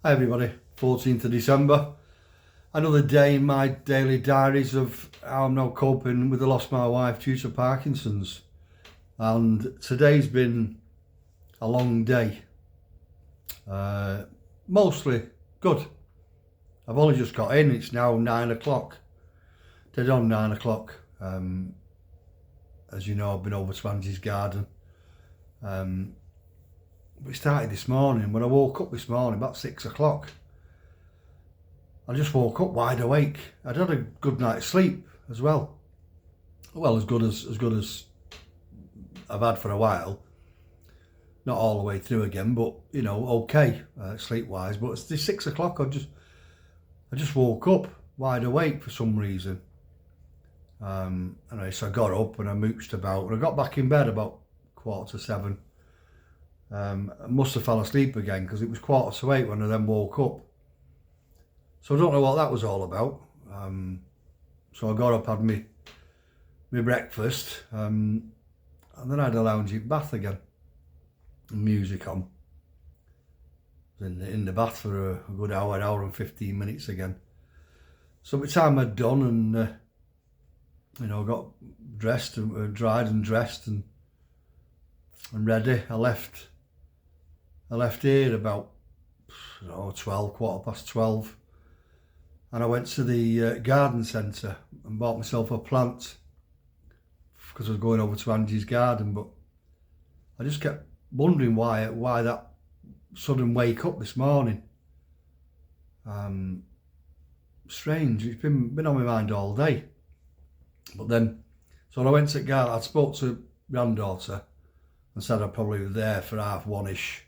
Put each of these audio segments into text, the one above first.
Hi everybody, 14th of December. Another day in my daily diaries of how I'm now coping with the loss of my wife due to Parkinson's. And today's been a long day. Mostly good. I've only just got in, it's now 9 o'clock. Dead on 9 o'clock. As you know, I've been over to Angie's garden. We started this morning. When I woke up this morning, about 6 o'clock, I just woke up wide awake. I'd had a good night's sleep as well. Well, as good as I've had for a while. Not all the way through again, but you know, okay, sleep-wise. But it's this 6 o'clock. I just woke up wide awake for some reason. Anyway, so I got up and I mooched about, and I got back in bed about 7:15. I must have fell asleep again because it was 7:45 when I then woke up. So I don't know what that was all about. So I got up, had my breakfast, and then I had a lounging bath again. And music on. I was in the bath for a good hour and 15 minutes again. So by the time I'd done and you know, got dressed and dried and dressed and ready, I left here about 12, 12:15, and I went to the garden centre and bought myself a plant because I was going over to Angie's garden. But I just kept wondering why that sudden wake up this morning. Strange. It's been on my mind all day. But then, so when I went to the garden, I spoke to granddaughter and said I'd probably be there for 1:30ish.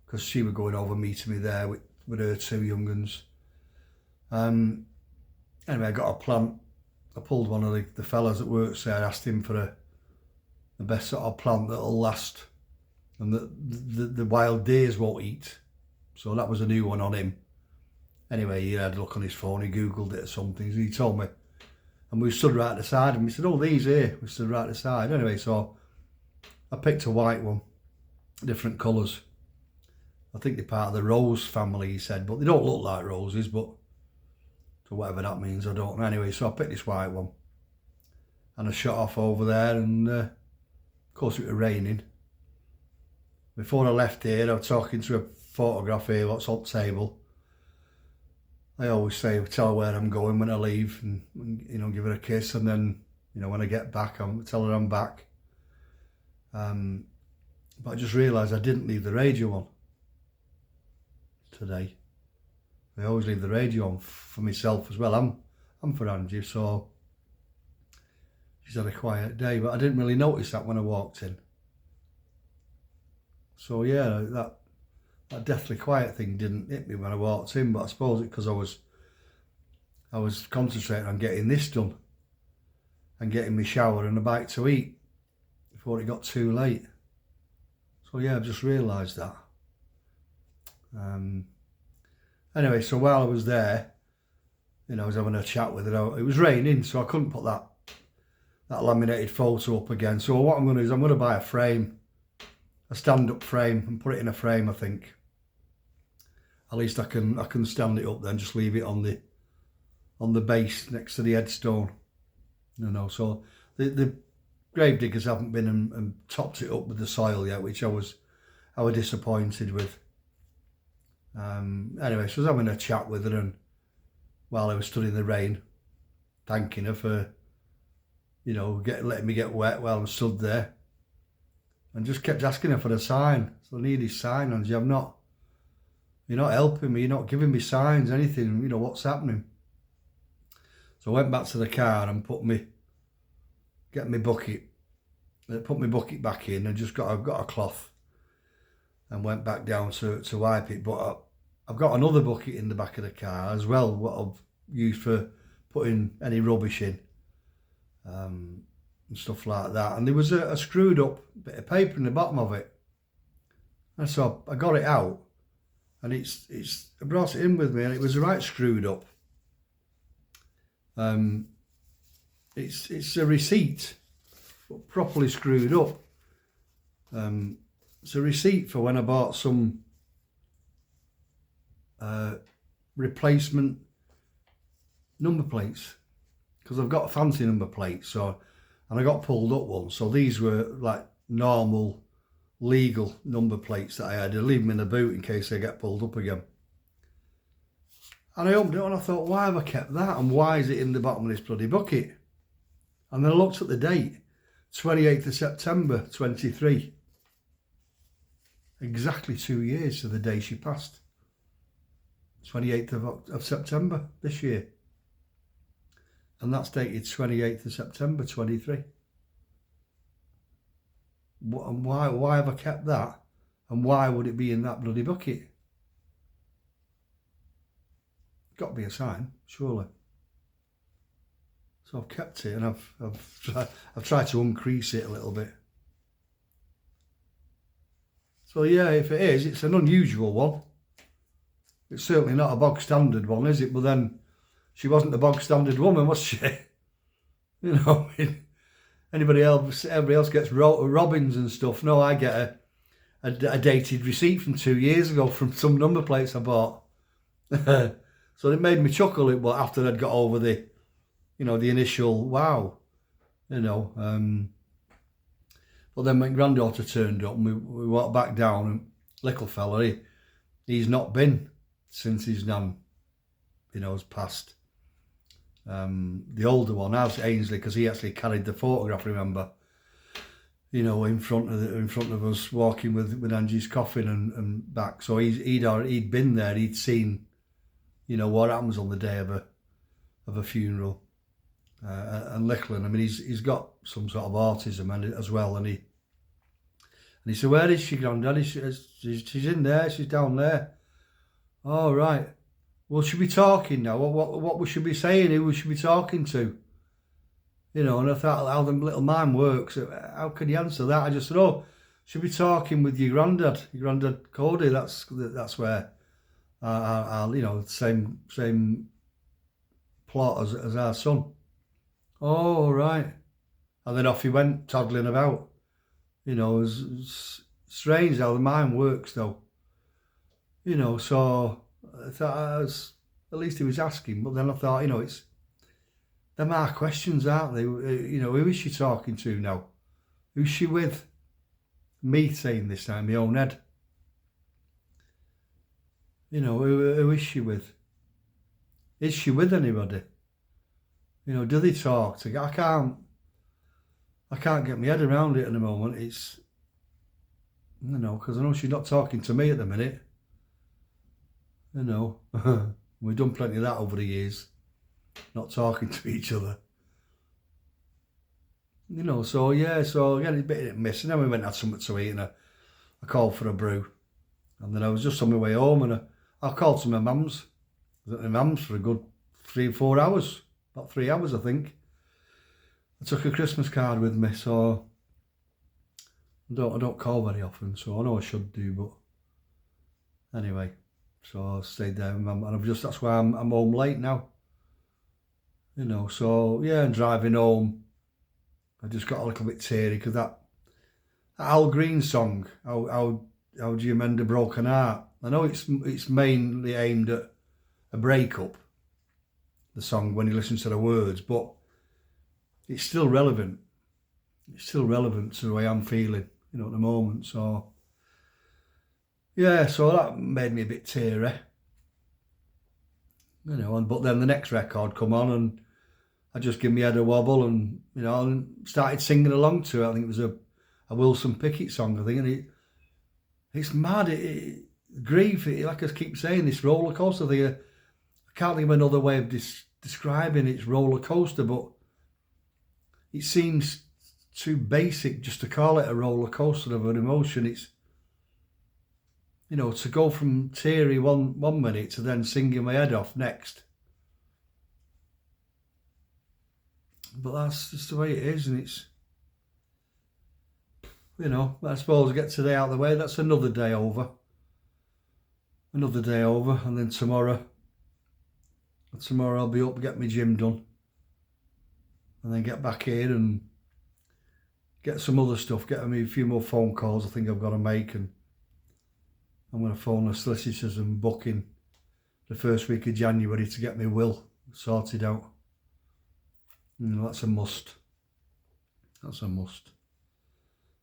Because she was going over meeting me there with her two young uns. Anyway, I got a plant. I pulled one of the fellas that works there. I asked him for the best sort of plant that'll last and the wild deers won't eat. So that was a new one on him. Anyway, he had a look on his phone. He googled it or something. He told me, and we stood right at the side of him. He said, "Oh, these here." We stood right at the side. Anyway, so I picked a white one, different colours. I think they're part of the rose family, he said, but they don't look like roses, but so whatever that means, I don't know. Anyway, so I picked this white one and I shot off over there, and of course it was raining. Before I left here, I was talking to a photograph here, what's on the table. I always say, tell her where I'm going when I leave, and you know, give her a kiss, and then, you know, when I get back, I'll tell her I'm back. But I just realised I didn't leave the radio on today. I always leave the radio on for myself as well. I'm for Angie, so she's had a quiet day, but I didn't really notice that when I walked in. So yeah, that deathly quiet thing didn't hit me when I walked in, but I suppose it's because I was concentrating on getting this done and getting my shower and a bite to eat before it got too late. So yeah, I've just realised that. Anyway, so while I was there, you know, I was having a chat with her. It was raining, so I couldn't put that laminated photo up again. So what I'm going to do is I'm going to buy a frame, a stand-up frame, and put it in a frame. I think at least I can stand it up. Then just leave it on the base next to the headstone. You know, so the grave diggers haven't been and topped it up with the soil yet, which I was disappointed with. Anyway, so I was having a chat with her, and while I was stood in the rain, thanking her for, you know, letting me get wet while I'm stood there, and just kept asking her for a sign. So I need his sign, Angie. You're not helping me. You're not giving me signs, anything. You know, what's happening? So I went back to the car and put my bucket back in, and just got a cloth and went back down to wipe it. But I've got another bucket in the back of the car as well, what I've used for putting any rubbish in and stuff like that. And there was a screwed up bit of paper in the bottom of it. And so I got it out, and I brought it in with me, and it was right screwed up. It's a receipt, but properly screwed up. It's a receipt for when I bought some replacement number plates, because I've got fancy number plates. So, and I got pulled up once. So these were like normal, legal number plates that I had to leave them in the boot in case they get pulled up again. And I opened it and I thought, why have I kept that? And why is it in the bottom of this bloody bucket? And then I looked at the date, 28th of September 23. Exactly 2 years to the day she passed. 28th of September this year. And that's dated 28th of September 23. And why have I kept that? And why would it be in that bloody bucket? Got to be a sign, surely. So I've kept it, and I've tried to uncrease it a little bit. So yeah, if it is, it's an unusual one. It's certainly not a bog standard one, is it? But then she wasn't a bog standard woman, was she? You know, everybody else gets robins and stuff. No, I get a dated receipt from 2 years ago from some number plates I bought. So it made me chuckle it, but after I'd got over the, you know, the initial wow, you know. But then my granddaughter turned up and we walked back down, and little fella, he's not been since his nan, you know, has passed. The older one has, Ainsley, because he actually carried the photograph, remember, you know, in front of us walking with Angie's coffin and back. So he'd been there, he'd seen, you know, what happens on the day of a funeral. And Lachlan, I mean, he's got some sort of autism as well, and he said, "Where is she, Granddad?" She's in there, she's down there. Oh, right. Well, should we be talking now? What we should be saying, who we should be talking to? You know, and I thought how the little mind works. How can you answer that? I just said, oh, should be talking with your granddad Cody. That's where our you know, same plot as our son. Oh, right. And then off he went, toddling about. You know, it's strange how the mind works, though. You know, so I thought at least he was asking, but then I thought, you know, them are questions, aren't they? You know, who is she talking to now? Who's she with? Me saying this time, my own head. You know, who is she with? Is she with anybody? You know, do they talk together? I can't get my head around it at the moment. It's, you know, because I know she's not talking to me at the minute. You know, we've done plenty of that over the years, not talking to each other. You know, so yeah, so again, it's a bit hit and miss. And then we went and had something to eat, and I called for a brew. And then I was just on my way home, and I called to my mum's. I was at my mum's for a good 3 or 4 hours, about 3 hours, I think. I took a Christmas card with me, so I don't call very often, so I know I should do, but anyway. So I stayed there, and that's why I'm home late now. You know, so yeah, and driving home, I just got a little bit teary because that Al Green song, how do you mend a broken heart? I know it's mainly aimed at a breakup, the song, when you listen to the words, but it's still relevant. It's still relevant to the way I'm feeling, you know, at the moment. So yeah, so that made me a bit teary, you know. But then the next record come on, and I just give me head a wobble, and you know, and started singing along to it. I think it was a Wilson Pickett song, I think, and it's mad. Grief, like I keep saying, this roller coaster thing. I can't think of another way of describing its roller coaster, but it seems too basic just to call it a roller coaster of an emotion. It's, you know, to go from teary one minute to then singing my head off next. But that's just the way it is, and it's, you know, I suppose get today out of the way, that's another day over. Another day over, and then tomorrow I'll be up, get my gym done, and then get back in and get some other stuff, get me a few more phone calls I think I've got to make, and I'm going to phone the solicitors and booking the first week of January to get my will sorted out. That's a must. That's a must.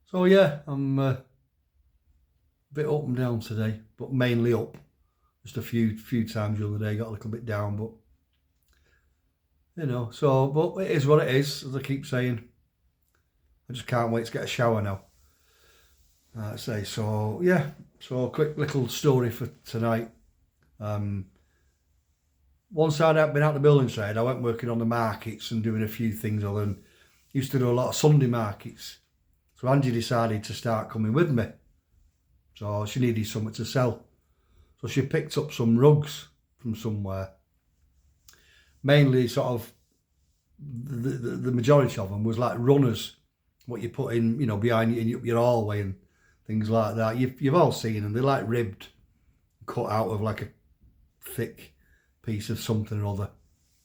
So yeah, I'm a bit up and down today, but mainly up. Just a few times the other day got a little bit down, but you know, so, but it is what it is, as I keep saying. I just can't wait to get a shower now. I'd say, so yeah, so a quick little story for tonight. Once I'd been out the building side, I went working on the markets and doing a few things other than, used to do a lot of Sunday markets. So Angie decided to start coming with me. So she needed something to sell. So she picked up some rugs from somewhere. Mainly sort of, the majority of them was like runners, what you put in, you know, behind your hallway and things like that. You've all seen them. They're like ribbed, cut out of like a thick piece of something or other.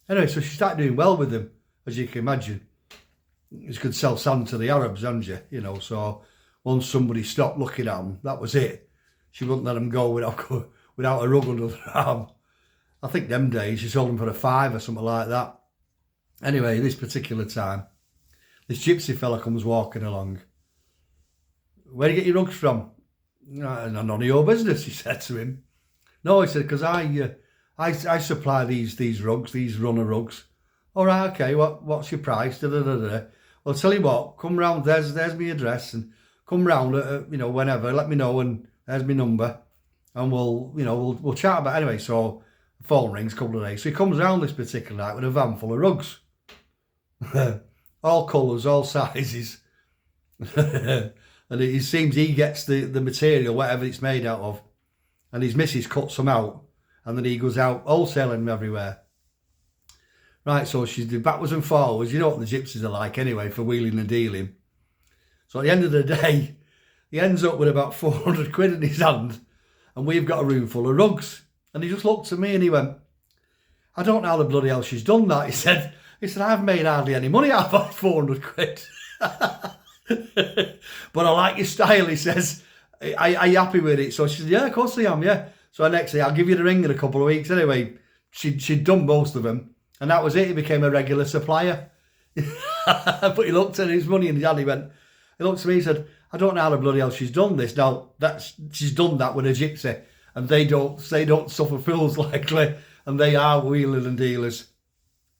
Anyway, so she started doing well with them, as you can imagine. You could sell sand to the Arabs, hadn't you? You know, so once somebody stopped looking at them, that was it. She wouldn't let them go without a rug under their arm. I think them days she sold them for a £5 or something like that. Anyway, this particular time, this gypsy fella comes walking along. Where do you get your rugs from? None of your business, he said to him. No, he said, because I supply these rugs, these runner rugs. All right, okay, what's your price? Da, da, da, da. Well, tell you what, come round, there's my address, and come round, you know, whenever, let me know, and there's my number, and we'll chat about it. Anyway, so the phone rings a couple of days. So he comes round this particular night with a van full of rugs. All colours, all sizes. And it seems he gets the material, whatever it's made out of, and his missus cuts them out, and then he goes out wholesaling them everywhere. Right, so she's doing backwards and forwards. You know what the gypsies are like anyway, for wheeling and dealing. So at the end of the day, he ends up with about 400 quid in his hand, and we've got a room full of rugs. And he just looked at me and he went, I don't know how the bloody hell she's done that. He said, I've made hardly any money out of that 400 quid. But I like your style, he says. Are you happy with it? So she said, yeah, of course I am, yeah. So next day, I'll give you the ring in a couple of weeks. Anyway, she'd done most of them. And that was it. He became a regular supplier. But he looked at his money in his hand. He looked at me, he said, I don't know how the bloody hell she's done this. Now, she's done that with a gypsy. And they don't suffer fools likely. And they are wheelers and dealers.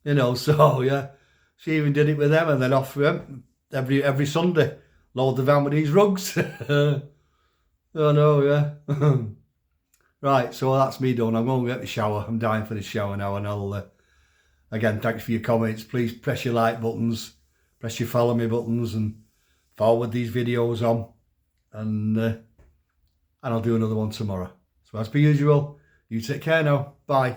You know, so yeah. She even did it with them, and then off we went every Sunday. Load the van with these rugs. Oh no, yeah. Right, so that's me done. I'm going to get the shower. I'm dying for the shower now, and I'll again, thanks for your comments. Please press your like buttons, press your follow me buttons, and forward these videos on, and I'll do another one tomorrow. So as per usual, you take care now. Bye.